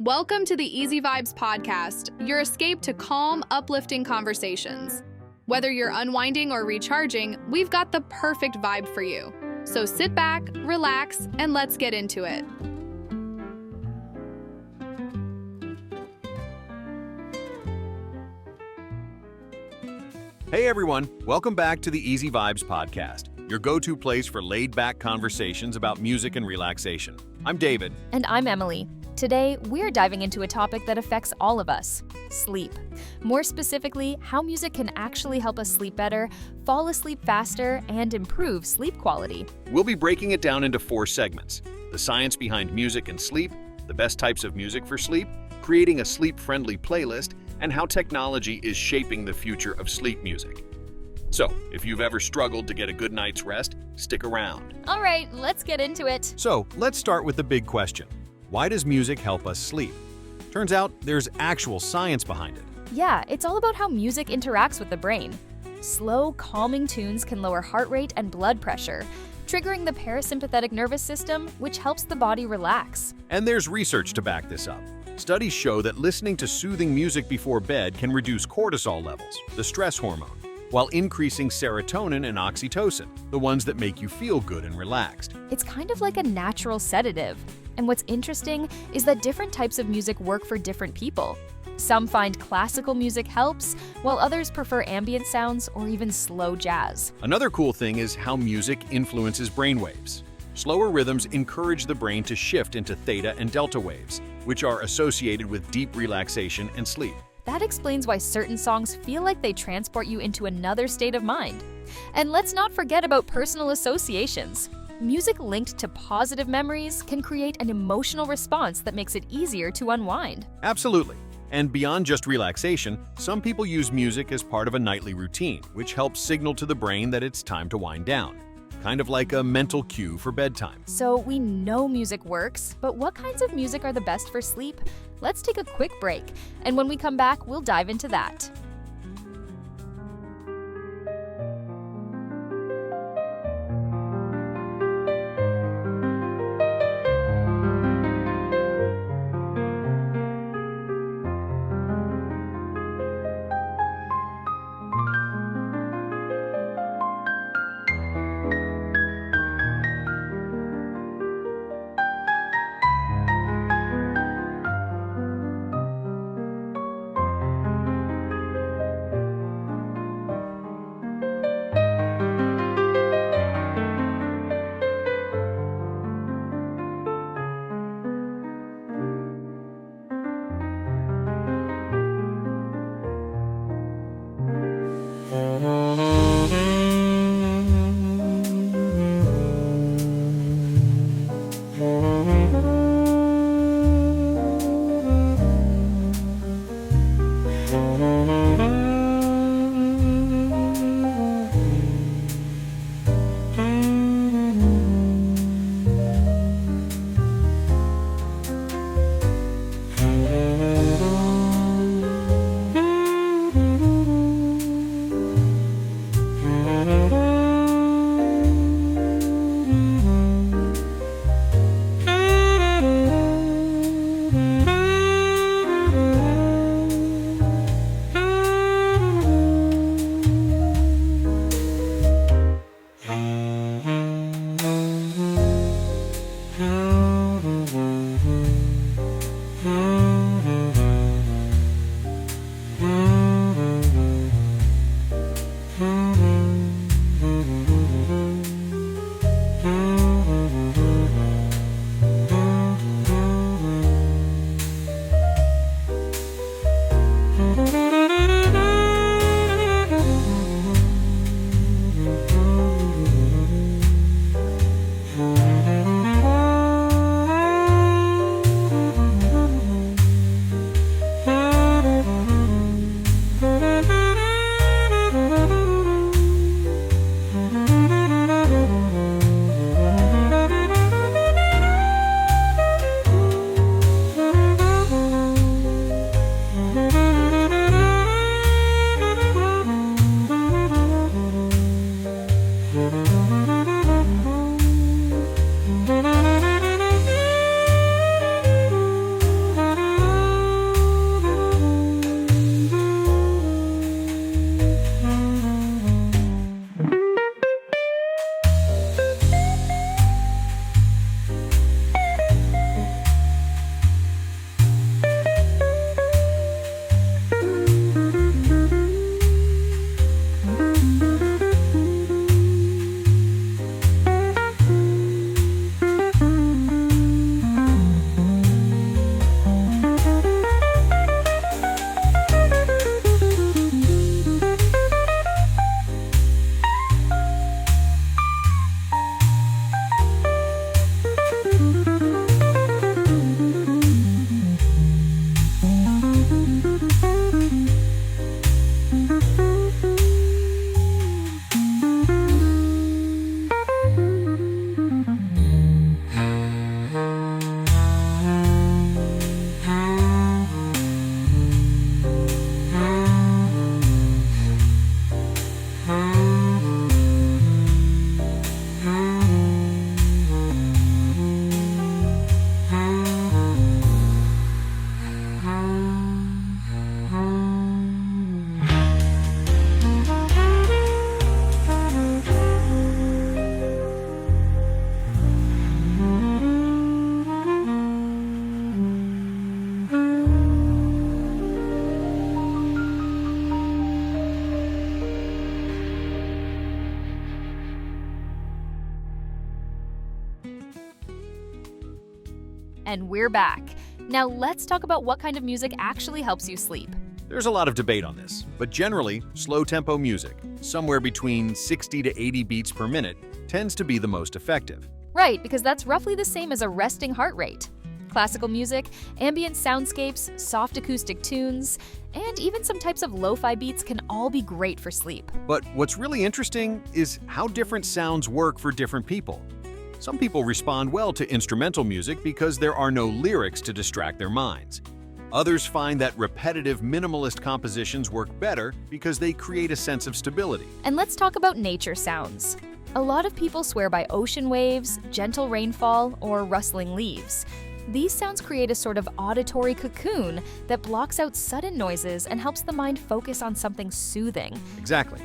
Welcome to the Easy Vibes podcast, your escape to calm, uplifting conversations. Whether you're unwinding or recharging, we've got the perfect vibe for you. So sit back, relax, and let's get into it. Hey everyone, welcome back to the Easy Vibes podcast, your go-to place for laid-back conversations about music and relaxation. I'm David. And I'm Emily. Today, we're diving into a topic that affects all of us: sleep. More specifically, how music can actually help us sleep better, fall asleep faster, and improve sleep quality. We'll be breaking it down into 4 segments: the science behind music and sleep, the best types of music for sleep, creating a sleep-friendly playlist, and how technology is shaping the future of sleep music. So, if you've ever struggled to get a good night's rest, stick around. All right, let's get into it. So, let's start with the big question. Why does music help us sleep? Turns out there's actual science behind it. Yeah, it's all about how music interacts with the brain. Slow, calming tunes can lower heart rate and blood pressure, triggering the parasympathetic nervous system, which helps the body relax. And there's research to back this up. Studies show that listening to soothing music before bed can reduce cortisol levels, the stress hormone, while increasing serotonin and oxytocin, the ones that make you feel good and relaxed. It's kind of like a natural sedative. And what's interesting is that different types of music work for different people. Some find classical music helps, while others prefer ambient sounds or even slow jazz. Another cool thing is how music influences brainwaves. Slower rhythms encourage the brain to shift into theta and delta waves, which are associated with deep relaxation and sleep. That explains why certain songs feel like they transport you into another state of mind. And let's not forget about personal associations. Music linked to positive memories can create an emotional response that makes it easier to unwind. Absolutely. And beyond just relaxation, some people use music as part of a nightly routine, which helps signal to the brain that it's time to wind down. Kind of like a mental cue for bedtime. So we know music works, but what kinds of music are the best for sleep? Let's take a quick break, and when we come back, we'll dive into that. And we're back. Now let's talk about what kind of music actually helps you sleep. There's a lot of debate on this, but generally, slow-tempo music, somewhere between 60 to 80 beats per minute, tends to be the most effective. Right, because that's roughly the same as a resting heart rate. Classical music, ambient soundscapes, soft acoustic tunes, and even some types of lo-fi beats can all be great for sleep. But what's really interesting is how different sounds work for different people. Some people respond well to instrumental music because there are no lyrics to distract their minds. Others find that repetitive, minimalist compositions work better because they create a sense of stability. And let's talk about nature sounds. A lot of people swear by ocean waves, gentle rainfall, or rustling leaves. These sounds create a sort of auditory cocoon that blocks out sudden noises and helps the mind focus on something soothing. Exactly.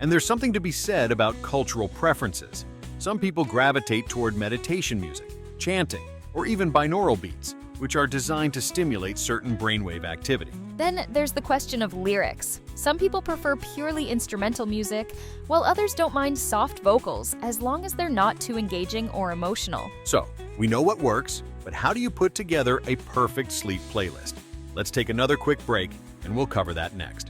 And there's something to be said about cultural preferences. Some people gravitate toward meditation music, chanting, or even binaural beats, which are designed to stimulate certain brainwave activity. Then there's the question of lyrics. Some people prefer purely instrumental music, while others don't mind soft vocals as long as they're not too engaging or emotional. So, we know what works, but how do you put together a perfect sleep playlist? Let's take another quick break, and we'll cover that next.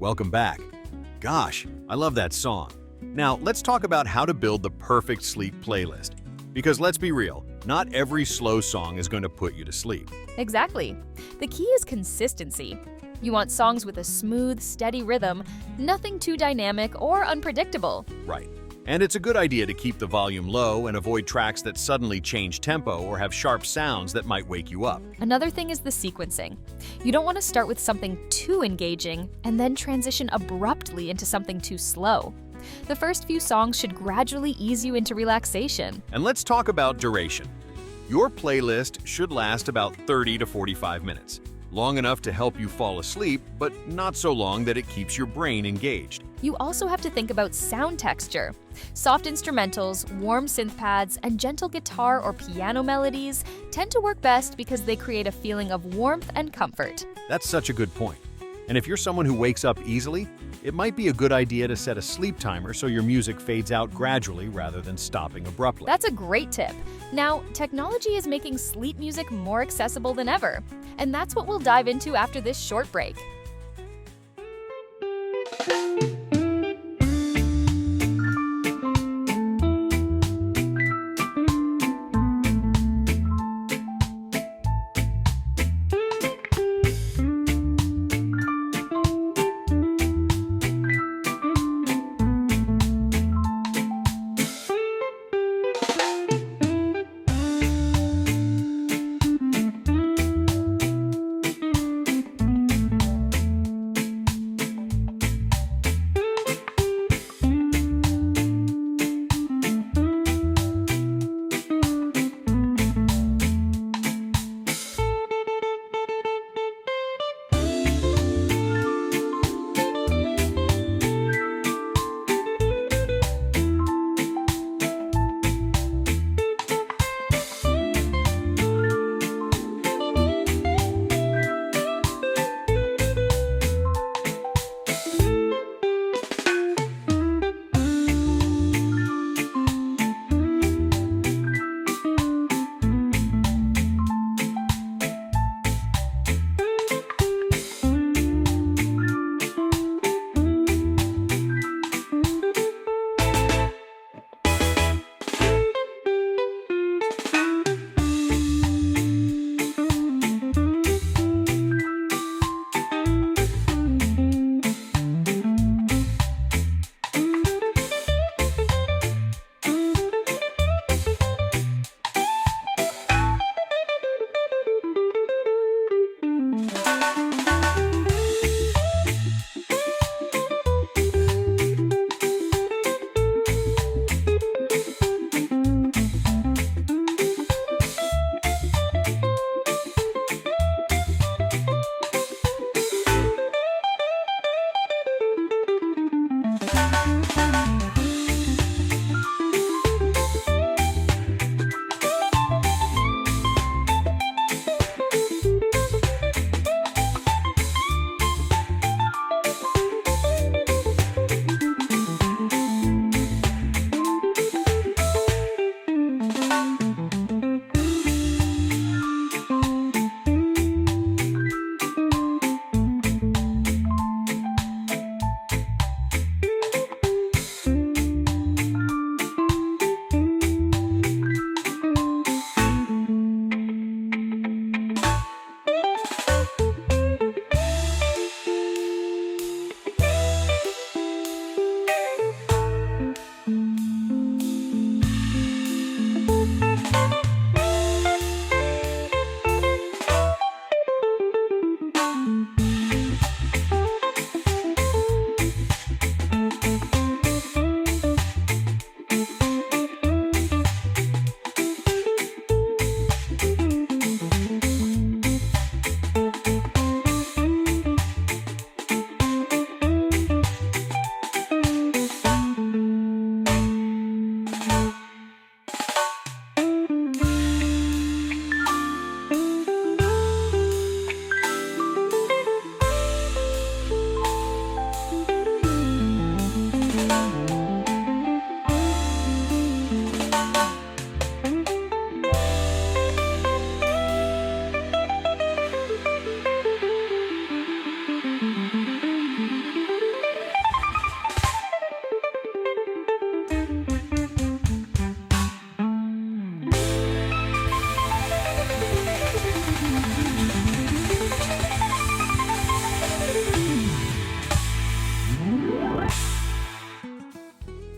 Welcome back. Gosh, I love that song. Now, let's talk about how to build the perfect sleep playlist. Because let's be real, not every slow song is going to put you to sleep. Exactly. The key is consistency. You want songs with a smooth, steady rhythm, nothing too dynamic or unpredictable. Right. And it's a good idea to keep the volume low and avoid tracks that suddenly change tempo or have sharp sounds that might wake you up. Another thing is the sequencing. You don't want to start with something too engaging and then transition abruptly into something too slow. The first few songs should gradually ease you into relaxation. And let's talk about duration. Your playlist should last about 30 to 45 minutes. Long enough to help you fall asleep, but not so long that it keeps your brain engaged. You also have to think about sound texture. Soft instrumentals, warm synth pads, and gentle guitar or piano melodies tend to work best because they create a feeling of warmth and comfort. That's such a good point. And if you're someone who wakes up easily, it might be a good idea to set a sleep timer so your music fades out gradually rather than stopping abruptly. That's a great tip. Now, technology is making sleep music more accessible than ever, and that's what we'll dive into after this short break.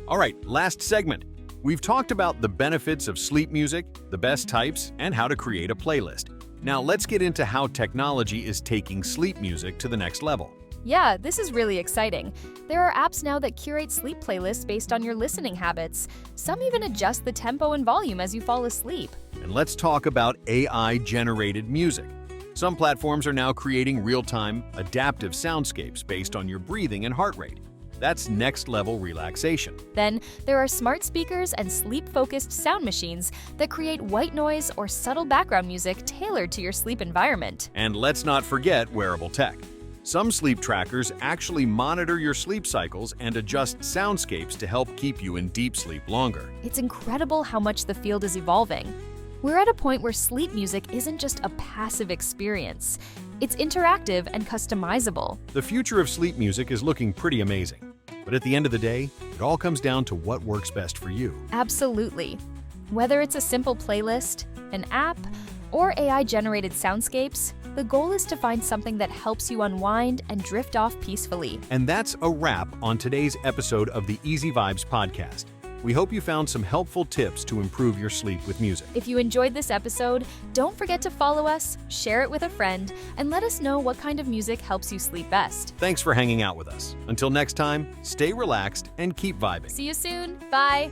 All right, last segment. We've talked about the benefits of sleep music, the best types, and how to create a playlist. Now let's get into how technology is taking sleep music to the next level. Yeah, this is really exciting. There are apps now that curate sleep playlists based on your listening habits. Some even adjust the tempo and volume as you fall asleep. And let's talk about AI-generated music. Some platforms are now creating real-time, adaptive soundscapes based on your breathing and heart rate. That's next-level relaxation. Then, there are smart speakers and sleep-focused sound machines that create white noise or subtle background music tailored to your sleep environment. And let's not forget wearable tech. Some sleep trackers actually monitor your sleep cycles and adjust soundscapes to help keep you in deep sleep longer. It's incredible how much the field is evolving. We're at a point where sleep music isn't just a passive experience. It's interactive and customizable. The future of sleep music is looking pretty amazing. But at the end of the day, it all comes down to what works best for you. Absolutely. Whether it's a simple playlist, an app, or AI-generated soundscapes, the goal is to find something that helps you unwind and drift off peacefully. And that's a wrap on today's episode of the Easy Vibes podcast. We hope you found some helpful tips to improve your sleep with music. If you enjoyed this episode, don't forget to follow us, share it with a friend, and let us know what kind of music helps you sleep best. Thanks for hanging out with us. Until next time, stay relaxed and keep vibing. See you soon. Bye.